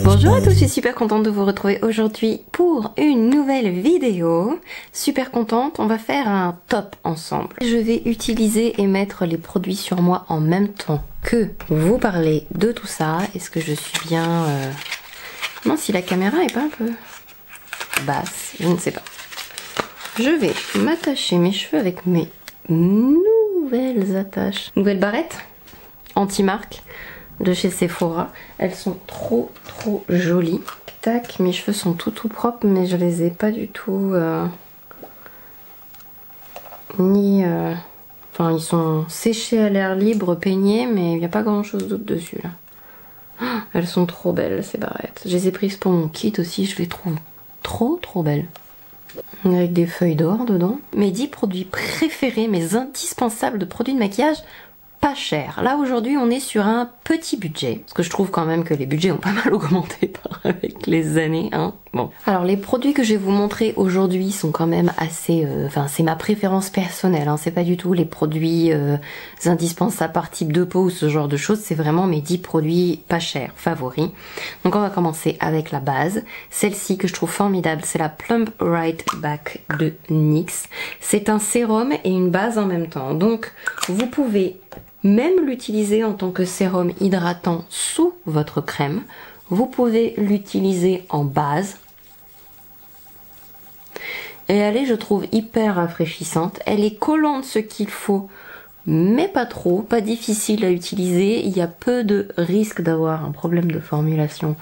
Bonjour à tous, je suis super contente de vous retrouver aujourd'hui pour une nouvelle vidéo. Super contente, on va faire un top ensemble. Je vais utiliser et mettre les produits sur moi en même temps que vous parler de tout ça. Est-ce que je suis bien... Non, si la caméra est pas un peu basse, je ne sais pas. Je vais m'attacher mes cheveux avec mes nouvelles attaches. Nouvelles barrettes anti-marque de chez Sephora. Elles sont trop jolies. Tac, mes cheveux sont tout propres, mais je les ai pas du tout enfin, ils sont séchés à l'air libre, peignés, mais il n'y a pas grand chose d'autre dessus là. Oh, elles sont trop belles ces barrettes. Je les ai prises pour mon kit aussi, je les trouve trop belles. Avec des feuilles d'or dedans. Mes 10 produits préférés, mes indispensables de produits de maquillage pas cher. Là aujourd'hui on est sur un petit budget, parce que je trouve quand même que les budgets ont pas mal augmenté avec les années, hein. Bon. Alors les produits que je vais vous montrer aujourd'hui sont quand même assez... Enfin c'est ma préférence personnelle, hein. C'est pas du tout les produits indispensables par type de peau ou ce genre de choses, c'est vraiment mes 10 produits pas chers, favoris. Donc on va commencer avec la base. Celle-ci que je trouve formidable, c'est la Plump Right Back de NYX. C'est un sérum et une base en même temps. Donc vous pouvez même l'utiliser en tant que sérum hydratant sous votre crème. Vous pouvez l'utiliser en base. Et elle est, je trouve, hyper rafraîchissante. Elle est collante ce qu'il faut, mais pas trop, pas difficile à utiliser. Il y a peu de risque d'avoir un problème de formulation,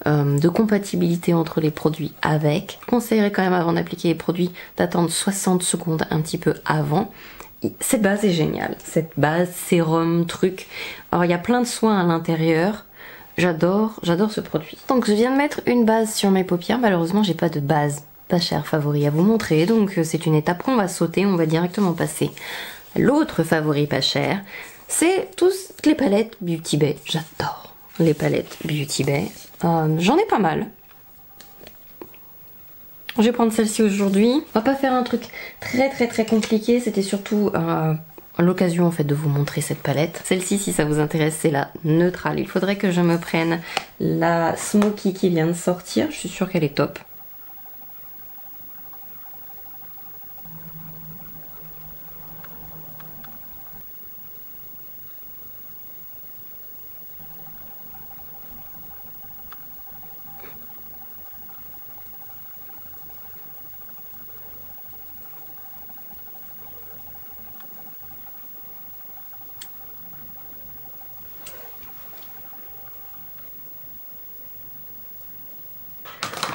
de compatibilité entre les produits avec. Je conseillerais quand même avant d'appliquer les produits d'attendre 60 secondes un petit peu avant. Cette base est géniale, cette base, sérum, truc. Alors il y a plein de soins à l'intérieur. J'adore ce produit. Donc je viens de mettre une base sur mes paupières. Malheureusement j'ai pas de base pas chère favori à vous montrer. Donc c'est une étape qu'on va sauter. On va directement passer à l'autre favori pas cher. C'est toutes les palettes Beauty Bay. J'adore les palettes Beauty Bay. J'en ai pas mal. Je vais prendre celle-ci aujourd'hui. On va pas faire un truc très compliqué. C'était surtout l'occasion en fait de vous montrer cette palette. Celle-ci, si ça vous intéresse, c'est la neutrale. Il faudrait que je me prenne la Smoky qui vient de sortir. Je suis sûre qu'elle est top.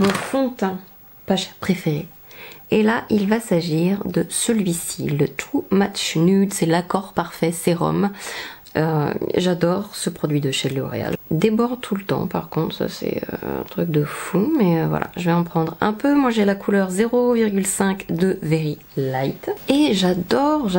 Mon fond de teint pas cher préféré. Et là, il va s'agir de celui-ci, le Too Much Nude, c'est l'accord parfait sérum. J'adore ce produit de chez L'Oréal. Déborde tout le temps, par contre, ça c'est un truc de fou, mais voilà, je vais en prendre un peu. Moi j'ai la couleur 0,5 de Very Light. Et j'adore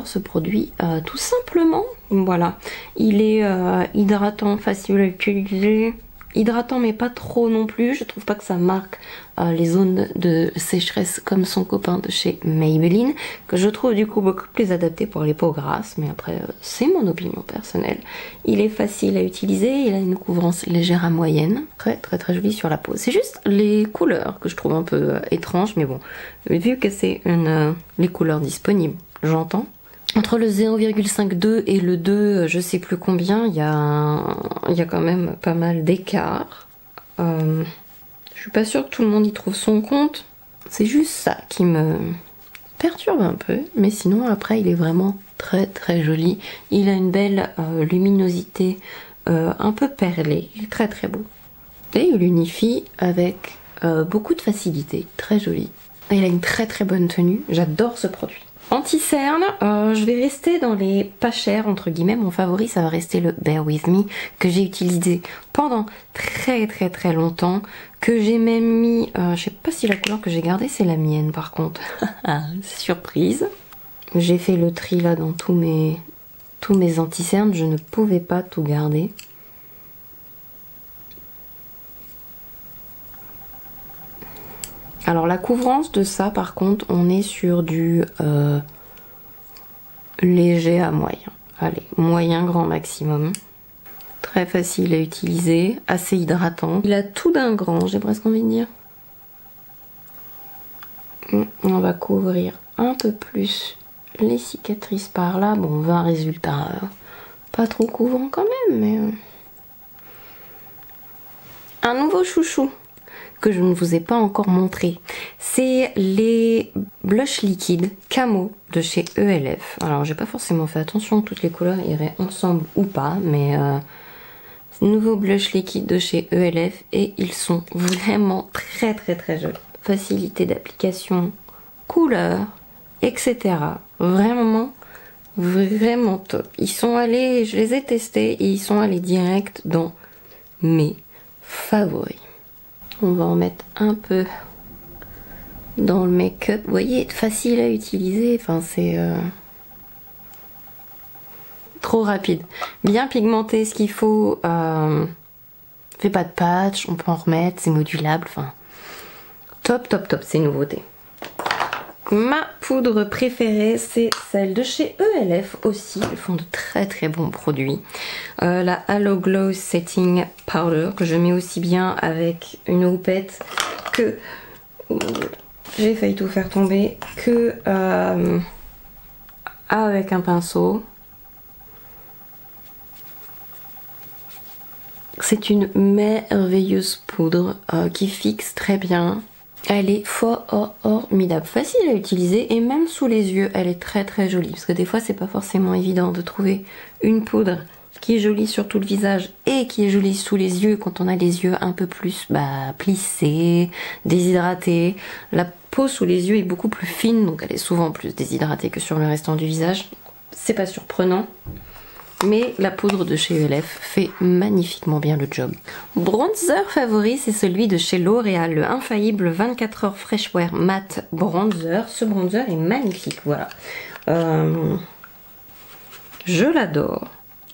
ce produit, tout simplement. Voilà, il est hydratant, facile à utiliser. Hydratant mais pas trop non plus, je trouve pas que ça marque les zones de sécheresse comme son copain de chez Maybelline, que je trouve du coup beaucoup plus adapté pour les peaux grasses, mais après c'est mon opinion personnelle. Il est facile à utiliser, il a une couvrance légère à moyenne, très joli sur la peau. C'est juste les couleurs que je trouve un peu étranges, mais bon, vu que c'est les couleurs disponibles, j'entends. Entre le 0,52 et le 2, je sais plus combien, il y a quand même pas mal d'écart. Je suis pas sûre que tout le monde y trouve son compte. C'est juste ça qui me perturbe un peu. Mais sinon, après, il est vraiment très joli. Il a une belle luminosité un peu perlée. Il est très beau. Et il unifie avec beaucoup de facilité. Très joli. Et il a une très bonne tenue. J'adore ce produit. Anti-cerne, je vais rester dans les pas chers entre guillemets. Mon favori ça va rester le Bare With Me que j'ai utilisé pendant très longtemps, que j'ai même mis, je sais pas si la couleur que j'ai gardée c'est la mienne par contre. Surprise. J'ai fait le tri là dans tous mes anti-cernes, je ne pouvais pas tout garder. Alors la couvrance de ça par contre on est sur du léger à moyen. Allez, moyen grand maximum. Très facile à utiliser, assez hydratant. Il a tout d'un grand, j'ai presque envie de dire. On va couvrir un peu plus les cicatrices par là. Bon, on veut un résultat pas trop couvrant quand même, mais... Un nouveau chouchou que je ne vous ai pas encore montré, c'est les blush liquides Camo de chez ELF. Alors j'ai pas forcément fait attention que toutes les couleurs iraient ensemble ou pas, mais nouveau blush liquide de chez ELF et ils sont vraiment très jolis. Facilité d'application, couleur, etc. Vraiment top. Ils sont allés, je les ai testés et ils sont allés direct dans mes favoris. On va en mettre un peu dans le make-up. Vous voyez, facile à utiliser. Enfin, c'est trop rapide. Bien pigmenté, ce qu'il faut. Fait pas de patch, on peut en remettre, c'est modulable. Enfin, top. C'est une nouveauté. Ma poudre préférée, c'est celle de chez ELF aussi. Ils font de très bons produits. La Halo Glow Setting Powder que je mets aussi bien avec une houppette que... J'ai failli tout faire tomber. Que avec un pinceau. C'est une merveilleuse poudre qui fixe très bien. Elle est formidable, facile à utiliser et même sous les yeux, elle est très jolie. Parce que des fois, c'est pas forcément évident de trouver une poudre qui est jolie sur tout le visage et qui est jolie sous les yeux quand on a les yeux un peu plus plissés, déshydratés. La peau sous les yeux est beaucoup plus fine, donc elle est souvent plus déshydratée que sur le restant du visage. C'est pas surprenant. Mais la poudre de chez ELF fait magnifiquement bien le job. Bronzer favori, c'est celui de chez L'Oréal, le infaillible 24 heures Fresh Wear Matte Bronzer. Ce bronzer est magnifique, voilà. Je l'adore.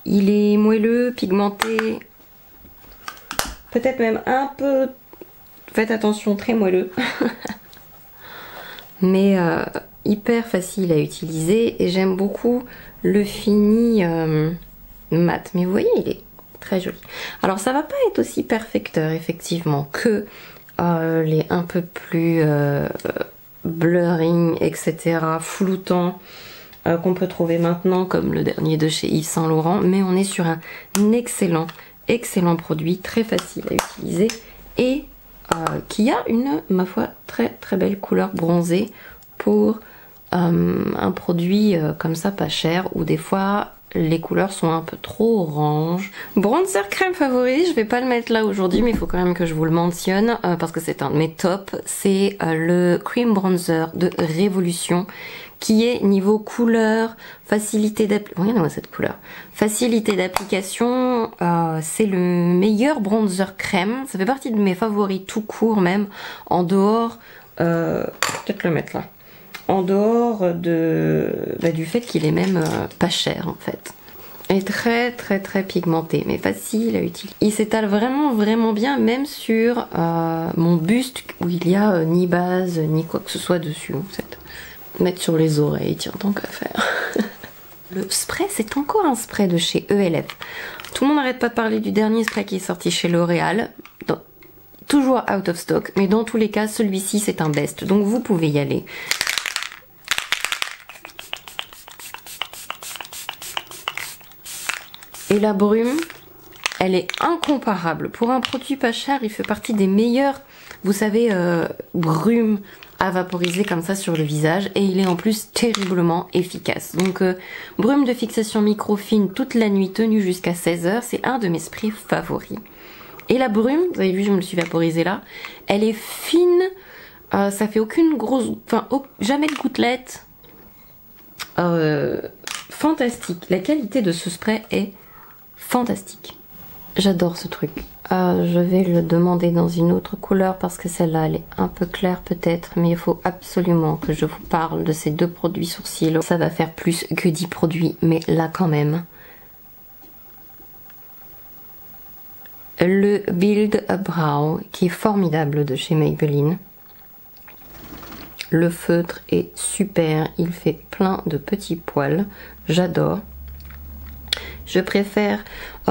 Il est moelleux, pigmenté, peut-être même un peu... Faites attention, très moelleux. Mais hyper facile à utiliser et j'aime beaucoup le fini mat. Mais vous voyez, il est très joli. Alors ça va pas être aussi perfecteur effectivement que les un peu plus blurring, etc., floutants qu'on peut trouver maintenant comme le dernier de chez Yves Saint Laurent. Mais on est sur un excellent produit, très facile à utiliser et qui a une, ma foi, très belle couleur bronzée pour un produit comme ça pas cher où des fois les couleurs sont un peu trop orange. Bronzer crème favori, je vais pas le mettre là aujourd'hui mais il faut quand même que je vous le mentionne parce que c'est un de mes tops. C'est le Cream Bronzer de Révolution qui est niveau couleur, facilité d'application. Regardez-moi cette couleur. Facilité d'application, c'est le meilleur bronzer crème. Ça fait partie de mes favoris tout court même. En dehors, peut-être le mettre là. En dehors du fait qu'il est même pas cher en fait. Et très pigmenté, mais facile à utiliser. Il s'étale vraiment bien, même sur mon buste où il n'y a ni base ni quoi que ce soit dessus en fait. Mettre sur les oreilles, tiens, tant qu'à faire. Le spray, c'est encore un spray de chez ELF. Tout le monde n'arrête pas de parler du dernier spray qui est sorti chez L'Oréal. Toujours out of stock, mais dans tous les cas, celui-ci c'est un best, donc vous pouvez y aller. Et la brume, elle est incomparable. Pour un produit pas cher, il fait partie des meilleurs, vous savez, brumes à vaporiser comme ça sur le visage. Et il est en plus terriblement efficace. Donc, brume de fixation micro-fine toute la nuit, tenue jusqu'à 16 h. C'est un de mes sprays favoris. Et la brume, vous avez vu, je me le suis vaporisée là. Elle est fine, ça fait aucune grosse... Enfin, jamais de gouttelettes. Fantastique. La qualité de ce spray est fantastique. J'adore ce truc. Je vais le demander dans une autre couleur parce que celle-là elle est un peu claire peut-être, mais il faut absolument que je vous parle de ces deux produits sourcils. Ça va faire plus que 10 produits, mais là quand même. Le Build a Brow qui est formidable de chez Maybelline. Le feutre est super, il fait plein de petits poils, j'adore. Je préfère,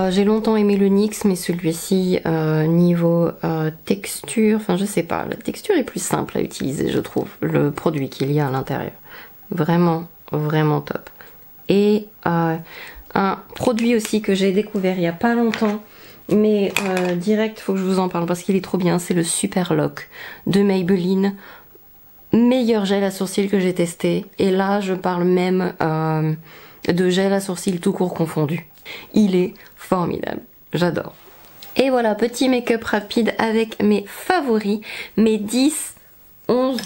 j'ai longtemps aimé le NYX, mais celui-ci, niveau texture, enfin je sais pas, la texture est plus simple à utiliser, je trouve, le produit qu'il y a à l'intérieur. Vraiment, vraiment top. Et un produit aussi que j'ai découvert il y a pas longtemps, mais direct, faut que je vous en parle parce qu'il est trop bien, c'est le Super Lock de Maybelline. Meilleur gel à sourcils que j'ai testé. Et là, je parle même de gel à sourcils tout court confondu. Il est formidable. J'adore. Et voilà, petit make-up rapide avec mes favoris, mes 10, 11,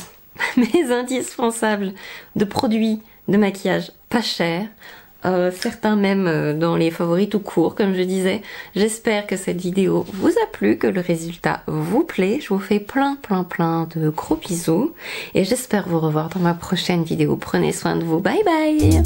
mes indispensables de produits de maquillage pas chers. Certains même dans les favoris tout court, comme je disais. J'espère que cette vidéo vous a plu, que le résultat vous plaît. Je vous fais plein de gros bisous et j'espère vous revoir dans ma prochaine vidéo. Prenez soin de vous, bye bye.